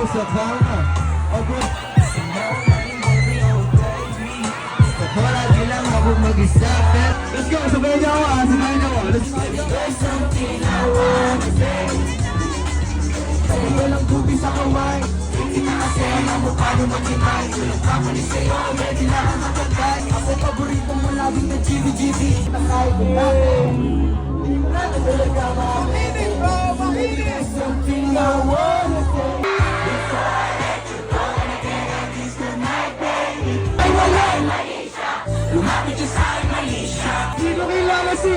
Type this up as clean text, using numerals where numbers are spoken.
sa kama. Agad. Palagi lang ako mag-isa. Let's go, sabayan niyo ako ah, sabayan niyo ako. Let's go. There's something I wanna say. Sabi ko lang tubi sa kamay. Hindi na kasi ang mukha nyo mag-inay. Tulog ka mo ni sa'yo, ready na ang matagay. Ako paborito mo lagi na GB-GB. Nakay ko natin. Hindi mo na talaga makinig. There's something I wanna say. Before I let you go, and again I kiss the night, baby. Ay wala! Lumapit siya sa akin, Manisha. Hindi ko kailangan si